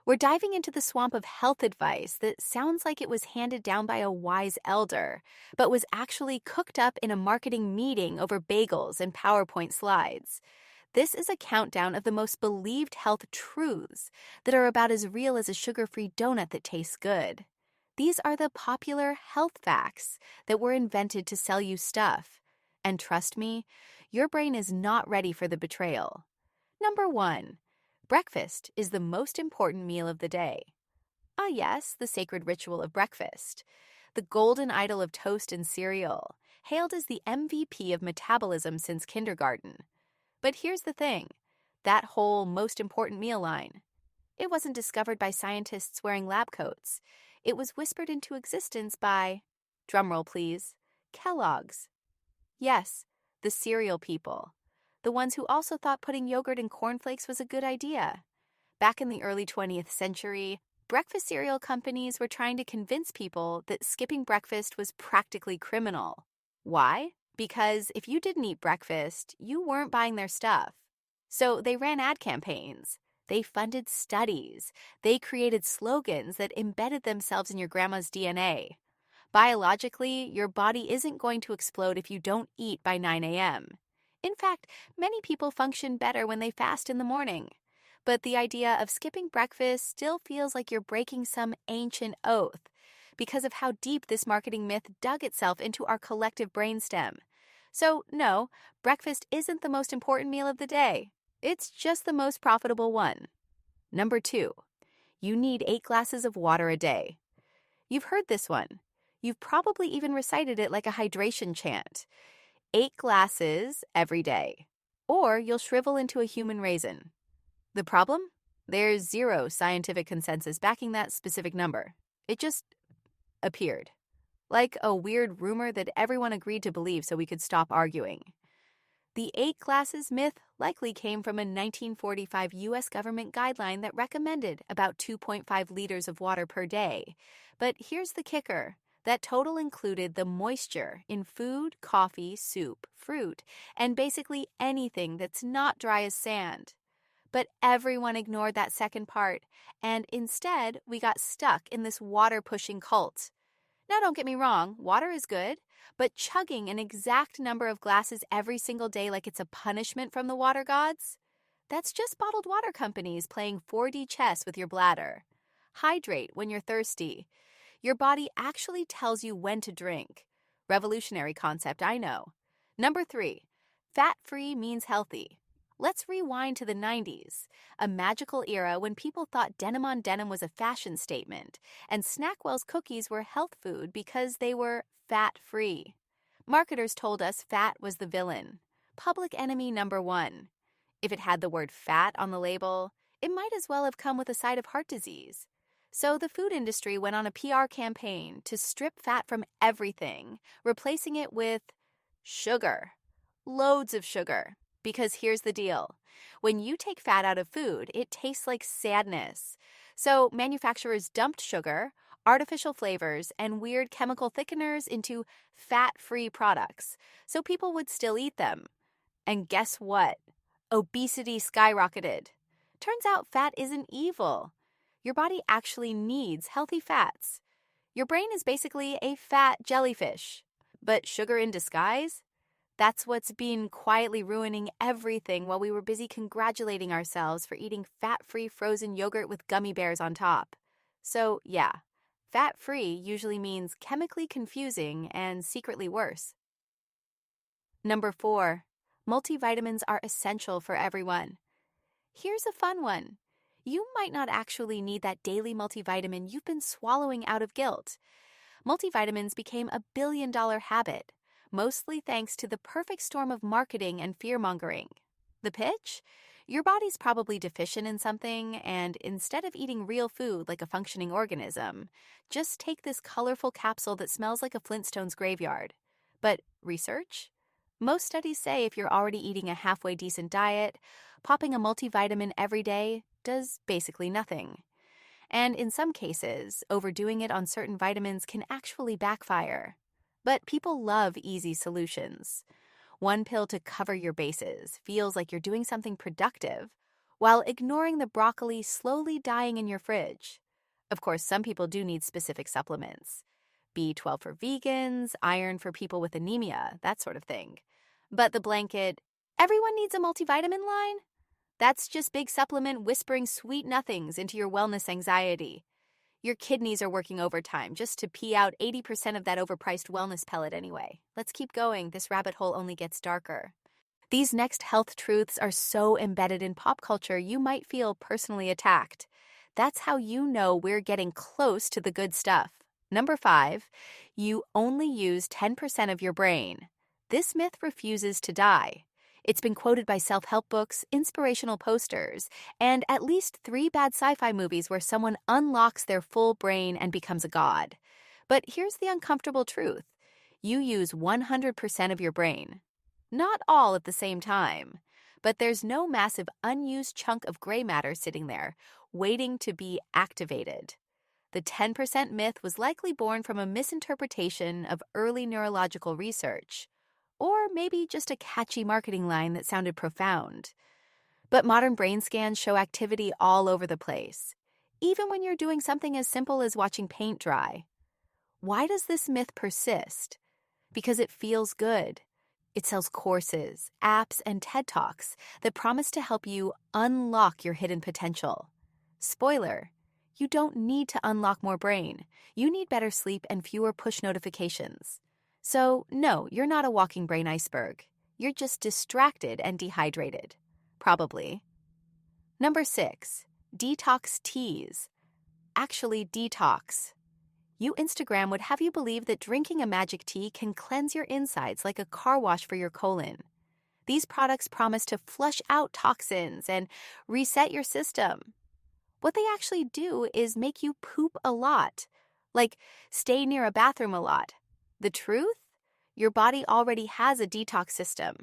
We're diving into the swamp of health advice that sounds like it was handed down by a wise elder, but was actually cooked up in a marketing meeting over bagels and PowerPoint slides. This is a countdown of the most believed health truths that are about as real as a sugar-free donut that tastes good. These are the popular health facts that were invented to sell you stuff. And trust me, your brain is not ready for the betrayal. Number 1. Breakfast is the most important meal of the day. Ah, yes, the sacred ritual of breakfast. The golden idol of toast and cereal, hailed as the MVP of metabolism since kindergarten. But here's the thing, that whole most important meal line. It wasn't discovered by scientists wearing lab coats. It was whispered into existence by, drumroll please, Kellogg's. Yes, the cereal people. The ones who also thought putting yogurt in cornflakes was a good idea. Back in the early 20th century, breakfast cereal companies were trying to convince people that skipping breakfast was practically criminal. Why? Because if you didn't eat breakfast, you weren't buying their stuff. So they ran ad campaigns. They funded studies. They created slogans that embedded themselves in your grandma's DNA. Biologically, your body isn't going to explode if you don't eat by 9 a.m. In fact, many people function better when they fast in the morning. But the idea of skipping breakfast still feels like you're breaking some ancient oath because of how deep this marketing myth dug itself into our collective brainstem. So, no, breakfast isn't the most important meal of the day. It's just the most profitable one. Number 2, you need 8 glasses of water a day. You've heard this one. You've probably even recited it like a hydration chant. 8 glasses every day, or you'll shrivel into a human raisin. The problem? There's zero scientific consensus backing that specific number. It just appeared. Like a weird rumor that everyone agreed to believe so we could stop arguing. The 8 glasses myth likely came from a 1945 U.S. government guideline that recommended about 2.5 liters of water per day. But here's the kicker. That total included the moisture in food, coffee, soup, fruit, and basically anything that's not dry as sand. But everyone ignored that second part, and instead we got stuck in this water-pushing cult. Now don't get me wrong, water is good, but chugging an exact number of glasses every single day like it's a punishment from the water gods? That's just bottled water companies playing 4D chess with your bladder. Hydrate when you're thirsty. Your body actually tells you when to drink. Revolutionary concept, I know. Number 3, fat-free means healthy. Let's rewind to the 90s, a magical era when people thought denim on denim was a fashion statement, and Snackwell's cookies were health food because they were fat-free. Marketers told us fat was the villain, public enemy number 1. If it had the word fat on the label, it might as well have come with a side of heart disease. So the food industry went on a PR campaign to strip fat from everything, replacing it with sugar. Loads of sugar. Because here's the deal. When you take fat out of food, it tastes like sadness. So manufacturers dumped sugar, artificial flavors, and weird chemical thickeners into fat-free products, so people would still eat them. And guess what? Obesity skyrocketed. Turns out fat isn't evil. Your body actually needs healthy fats. Your brain is basically a fat jellyfish. But sugar in disguise? That's what's been quietly ruining everything while we were busy congratulating ourselves for eating fat-free frozen yogurt with gummy bears on top. So, yeah, fat-free usually means chemically confusing and secretly worse. Number 4, multivitamins are essential for everyone. Here's a fun one. You might not actually need that daily multivitamin you've been swallowing out of guilt. Multivitamins became a billion-dollar habit, mostly thanks to the perfect storm of marketing and fear-mongering. The pitch? Your body's probably deficient in something, and instead of eating real food like a functioning organism, just take this colorful capsule that smells like a Flintstones graveyard. But research? Most studies say if you're already eating a halfway decent diet, popping a multivitamin every day does basically nothing. And in some cases, overdoing it on certain vitamins can actually backfire. But people love easy solutions. One pill to cover your bases feels like you're doing something productive, while ignoring the broccoli slowly dying in your fridge. Of course, some people do need specific supplements. B12 for vegans, iron for people with anemia, that sort of thing. But the blanket, everyone needs a multivitamin line? That's just big supplement whispering sweet nothings into your wellness anxiety. Your kidneys are working overtime just to pee out 80% of that overpriced wellness pellet anyway. Let's keep going. This rabbit hole only gets darker. These next health truths are so embedded in pop culture you might feel personally attacked. That's how you know we're getting close to the good stuff. Number 5, you only use 10% of your brain. This myth refuses to die. It's been quoted by self-help books, inspirational posters, and at least 3 bad sci-fi movies where someone unlocks their full brain and becomes a god. But here's the uncomfortable truth. You use 100% of your brain. Not all at the same time, but there's no massive unused chunk of gray matter sitting there, waiting to be activated. The 10% myth was likely born from a misinterpretation of early neurological research, or maybe just a catchy marketing line that sounded profound. But modern brain scans show activity all over the place, even when you're doing something as simple as watching paint dry. Why does this myth persist? Because it feels good. It sells courses, apps, and TED Talks that promise to help you unlock your hidden potential. Spoiler, you don't need to unlock more brain. You need better sleep and fewer push notifications. So, no, you're not a walking brain iceberg. You're just distracted and dehydrated. Probably. Number 6, detox teas. Actually, detox. Instagram would have you believe that drinking a magic tea can cleanse your insides like a car wash for your colon. These products promise to flush out toxins and reset your system. What they actually do is make you poop a lot, like stay near a bathroom a lot. The truth? Your body already has a detox system.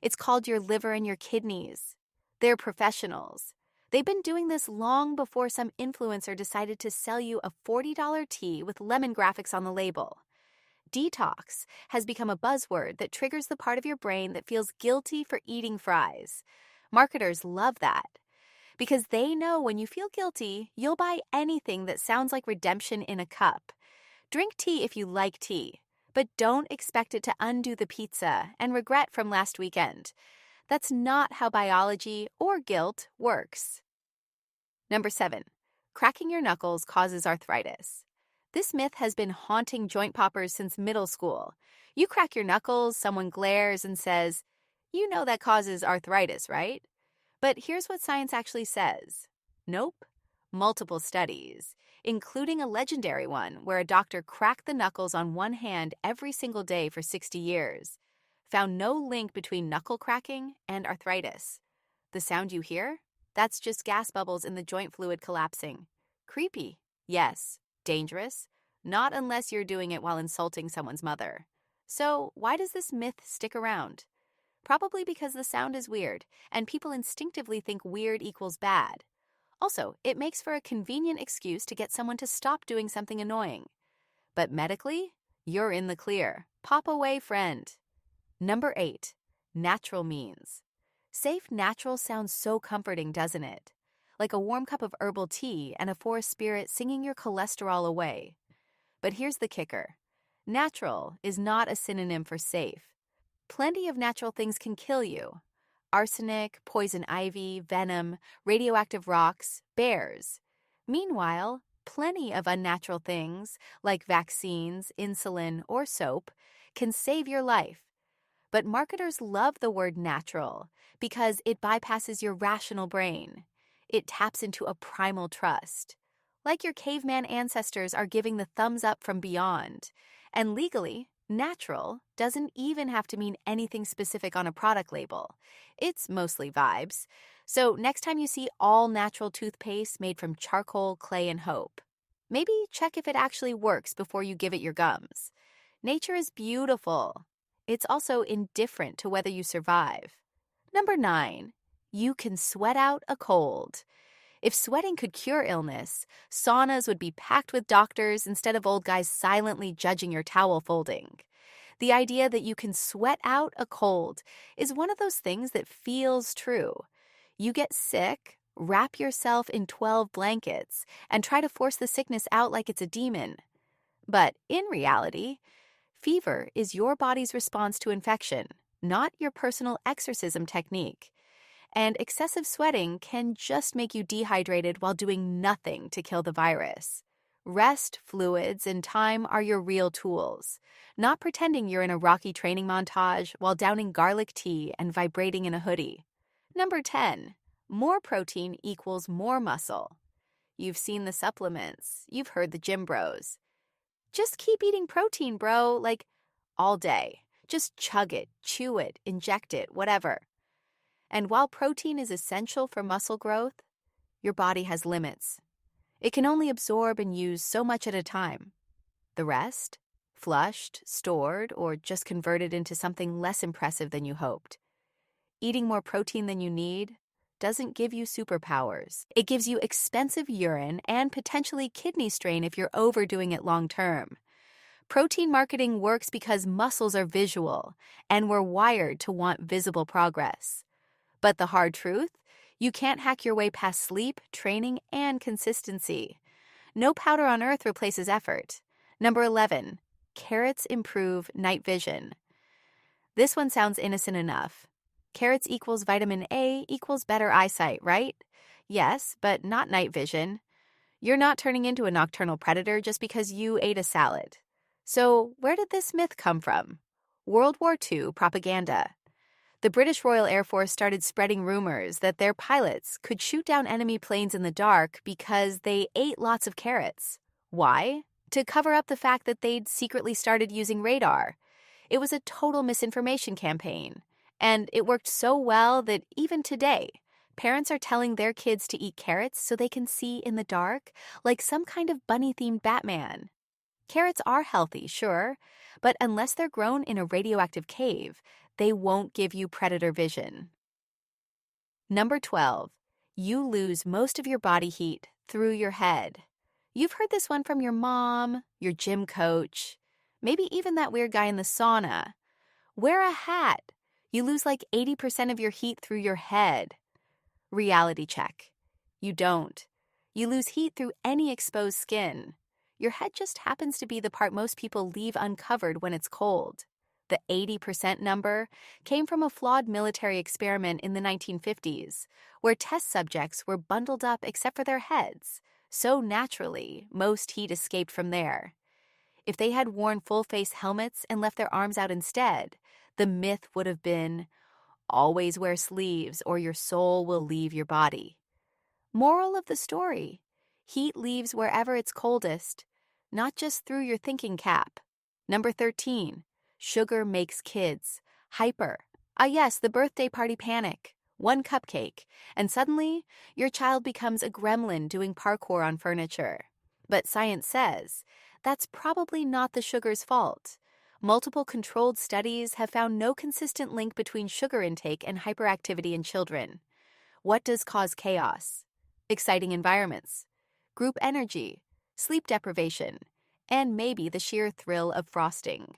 It's called your liver and your kidneys. They're professionals. They've been doing this long before some influencer decided to sell you a $40 tea with lemon graphics on the label. Detox has become a buzzword that triggers the part of your brain that feels guilty for eating fries. Marketers love that because they know when you feel guilty, you'll buy anything that sounds like redemption in a cup. Drink tea if you like tea, but don't expect it to undo the pizza and regret from last weekend. That's not how biology or guilt works. Number 7, cracking your knuckles causes arthritis. This myth has been haunting joint poppers since middle school. You crack your knuckles, someone glares and says, "You know that causes arthritis, right?" But here's what science actually says. Nope. Multiple studies, including a legendary one where a doctor cracked the knuckles on one hand every single day for 60 years, found no link between knuckle cracking and arthritis. The sound you hear? That's just gas bubbles in the joint fluid collapsing. Creepy, yes. Dangerous? Not unless you're doing it while insulting someone's mother. So why does this myth stick around? Probably because the sound is weird, and people instinctively think weird equals bad. Also, it makes for a convenient excuse to get someone to stop doing something annoying. But medically, you're in the clear. Pop away, friend. Number 8, natural means. Safe natural sounds so comforting, doesn't it? Like a warm cup of herbal tea and a forest spirit singing your cholesterol away. But here's the kicker. Natural is not a synonym for safe. Plenty of natural things can kill you. Arsenic, poison ivy, venom, radioactive rocks, bears. Meanwhile, plenty of unnatural things, like vaccines, insulin, or soap, can save your life. But marketers love the word natural because it bypasses your rational brain. It taps into a primal trust. Like your caveman ancestors are giving the thumbs up from beyond. And legally, natural doesn't even have to mean anything specific on a product label. It's mostly vibes. So next time you see all natural toothpaste made from charcoal, clay, and hope, maybe check if it actually works before you give it your gums. Nature is beautiful. It's also indifferent to whether you survive. Number 9, you can sweat out a cold. If sweating could cure illness, saunas would be packed with doctors instead of old guys silently judging your towel folding. The idea that you can sweat out a cold is one of those things that feels true. You get sick, Wrap yourself in 12 blankets and try to force the sickness out like it's a demon. But in reality, fever is your body's response to infection, not your personal exorcism technique. And excessive sweating can just make you dehydrated while doing nothing to kill the virus. Rest, fluids, and time are your real tools, not pretending you're in a Rocky training montage while downing garlic tea and vibrating in a hoodie. Number 10, more protein equals more muscle. You've seen the supplements, you've heard the gym bros. Just keep eating protein, bro, like all day. Just chug it, chew it, inject it, whatever. And while protein is essential for muscle growth, your body has limits. It can only absorb and use so much at a time. The rest, flushed, stored, or just converted into something less impressive than you hoped. Eating more protein than you need doesn't give you superpowers. It gives you expensive urine and potentially kidney strain if you're overdoing it long term. Protein marketing works because muscles are visual, and we're wired to want visible progress. But the hard truth? You can't hack your way past sleep, training, and consistency. No powder on earth replaces effort. Number 11, carrots improve night vision. This one sounds innocent enough. Carrots equals vitamin A equals better eyesight, right? Yes, but not night vision. You're not turning into a nocturnal predator just because you ate a salad. So, where did this myth come from? World War II propaganda. The British Royal Air Force started spreading rumors that their pilots could shoot down enemy planes in the dark because they ate lots of carrots. Why? To cover up the fact that they'd secretly started using radar. It was a total misinformation campaign. And it worked so well that even today, parents are telling their kids to eat carrots so they can see in the dark, like some kind of bunny-themed Batman. Carrots are healthy, sure, but unless they're grown in a radioactive cave, they won't give you predator vision. Number 12, you lose most of your body heat through your head. You've heard this one from your mom, your gym coach, maybe even that weird guy in the sauna. Wear a hat. You lose like 80% of your heat through your head. Reality check. You don't. You lose heat through any exposed skin. Your head just happens to be the part most people leave uncovered when it's cold. The 80% number came from a flawed military experiment in the 1950s, where test subjects were bundled up except for their heads. So naturally, most heat escaped from there. If they had worn full-face helmets and left their arms out instead, the myth would have been, always wear sleeves or your soul will leave your body. Moral of the story, heat leaves wherever it's coldest, not just through your thinking cap. Number 13, sugar makes kids hyper. Ah yes, the birthday party panic. One cupcake, and suddenly your child becomes a gremlin doing parkour on furniture. But science says that's probably not the sugar's fault. Multiple controlled studies have found no consistent link between sugar intake and hyperactivity in children. What does cause chaos? Exciting environments, group energy, sleep deprivation, and maybe the sheer thrill of frosting.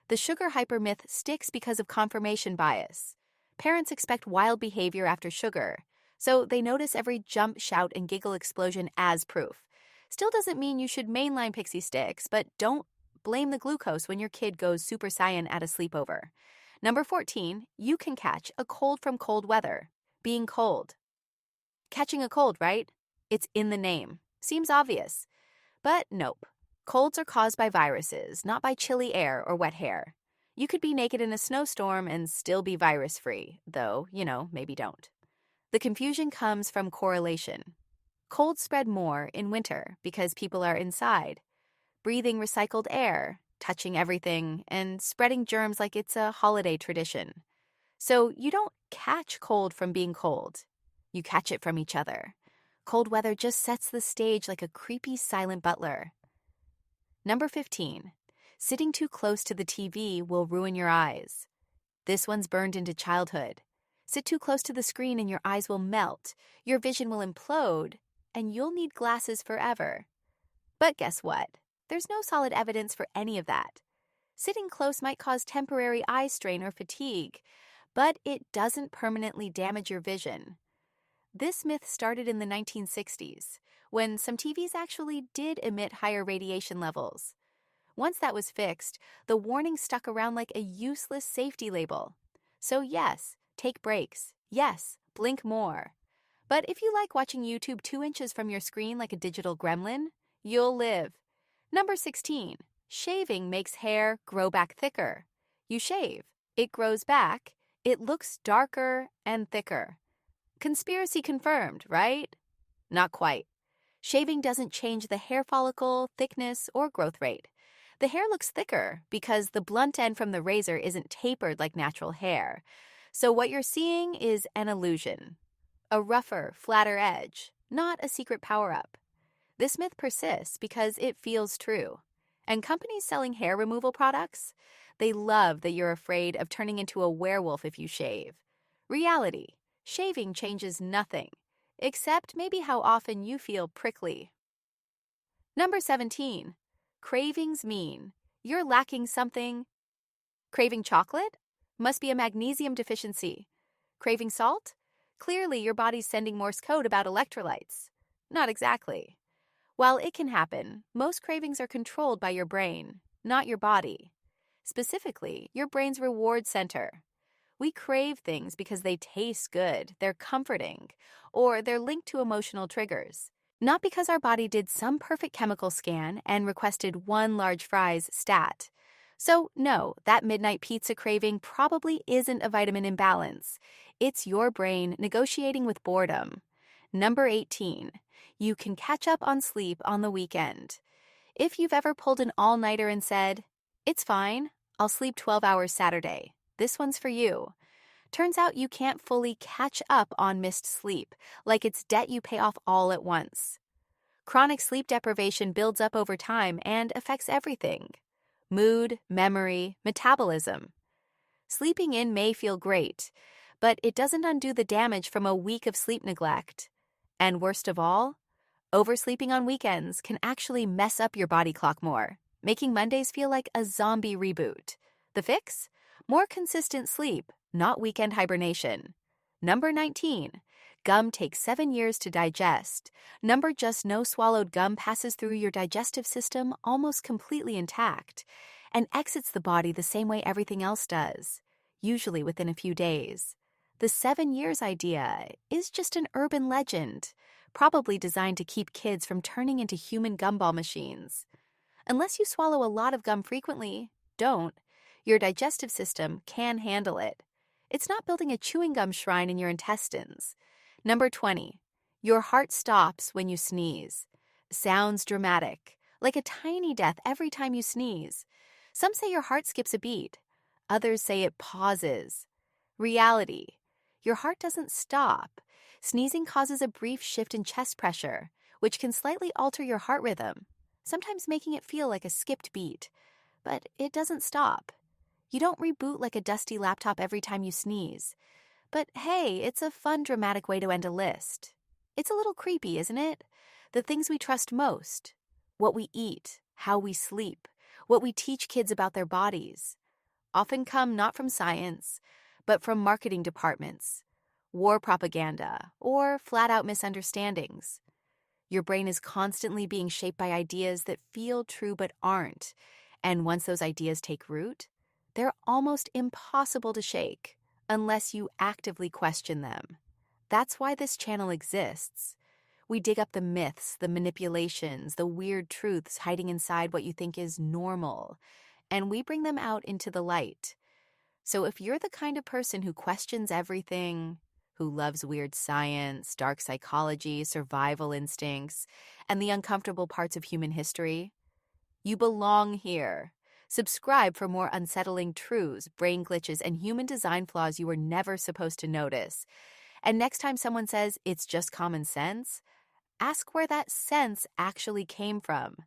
The sugar hyper myth sticks because of confirmation bias. Parents expect wild behavior after sugar, so they notice every jump, shout, and giggle explosion as proof. Still doesn't mean you should mainline pixie sticks, but don't blame the glucose when your kid goes Super Saiyan at a sleepover. Number 14, you can catch a cold from cold weather. Being cold. Catching a cold, right? It's in the name. Seems obvious. But nope. Colds are caused by viruses, not by chilly air or wet hair. You could be naked in a snowstorm and still be virus-free, though, maybe don't. The confusion comes from correlation. Colds spread more in winter because people are inside, breathing recycled air, touching everything, and spreading germs like it's a holiday tradition. So you don't catch cold from being cold. You catch it from each other. Cold weather just sets the stage like a creepy silent butler. Number 15, sitting too close to the TV will ruin your eyes. This one's burned into childhood. Sit too close to the screen and your eyes will melt, your vision will implode, and you'll need glasses forever. But guess what? There's no solid evidence for any of that. Sitting close might cause temporary eye strain or fatigue, but it doesn't permanently damage your vision. This myth started in the 1960s, when some TVs actually did emit higher radiation levels. Once that was fixed, the warning stuck around like a useless safety label. So yes, take breaks. Yes, blink more. But if you like watching YouTube 2 inches from your screen like a digital gremlin, you'll live. Number 16. Shaving makes hair grow back thicker. You shave, it grows back, it looks darker and thicker. Conspiracy confirmed, right? Not quite. Shaving doesn't change the hair follicle, thickness, or growth rate. The hair looks thicker because the blunt end from the razor isn't tapered like natural hair. So what you're seeing is an illusion. A rougher, flatter edge, not a secret power-up. This myth persists because it feels true. And companies selling hair removal products, they love that you're afraid of turning into a werewolf if you shave. Reality: shaving changes nothing, except maybe how often you feel prickly. Number 17. Cravings mean you're lacking something. Craving chocolate? Must be a magnesium deficiency. Craving salt? Clearly your body's sending Morse code about electrolytes. Not exactly. While it can happen, most cravings are controlled by your brain, not your body. Specifically, your brain's reward center. We crave things because they taste good, they're comforting, or they're linked to emotional triggers. Not because our body did some perfect chemical scan and requested one large fries stat. So no, that midnight pizza craving probably isn't a vitamin imbalance. It's your brain negotiating with boredom. Number 18. You can catch up on sleep on the weekend. If you've ever pulled an all-nighter and said, "It's fine, I'll sleep 12 hours Saturday," this one's for you. Turns out you can't fully catch up on missed sleep, like it's debt you pay off all at once. Chronic sleep deprivation builds up over time and affects everything: mood, memory, metabolism. Sleeping in may feel great, but it doesn't undo the damage from a week of sleep neglect. And worst of all, oversleeping on weekends can actually mess up your body clock more, making Mondays feel like a zombie reboot. The fix? More consistent sleep, not weekend hibernation. Number 19. Gum takes 7 years to digest. Just no swallowed gum passes through your digestive system almost completely intact and exits the body the same way everything else does, usually within a few days. The 7 years idea is just an urban legend, probably designed to keep kids from turning into human gumball machines. Unless you swallow a lot of gum frequently, don't. Your digestive system can handle it. It's not building a chewing gum shrine in your intestines. Number 20. Your heart stops when you sneeze. Sounds dramatic, like a tiny death every time you sneeze. Some say your heart skips a beat. Others say it pauses. Reality: your heart doesn't stop. Sneezing causes a brief shift in chest pressure, which can slightly alter your heart rhythm, sometimes making it feel like a skipped beat. But it doesn't stop. You don't reboot like a dusty laptop every time you sneeze. But hey, it's a fun, dramatic way to end a list. It's a little creepy, isn't it? The things we trust most: what we eat, how we sleep, what we teach kids about their bodies, often come not from science, but from marketing departments, war propaganda, or flat-out misunderstandings. Your brain is constantly being shaped by ideas that feel true but aren't. And once those ideas take root, they're almost impossible to shake unless you actively question them. That's why this channel exists. We dig up the myths, the manipulations, the weird truths hiding inside what you think is normal, and we bring them out into the light. So if you're the kind of person who questions everything, who loves weird science, dark psychology, survival instincts, and the uncomfortable parts of human history, you belong here. Subscribe for more unsettling truths, brain glitches, and human design flaws you were never supposed to notice. And next time someone says it's just common sense, ask where that sense actually came from.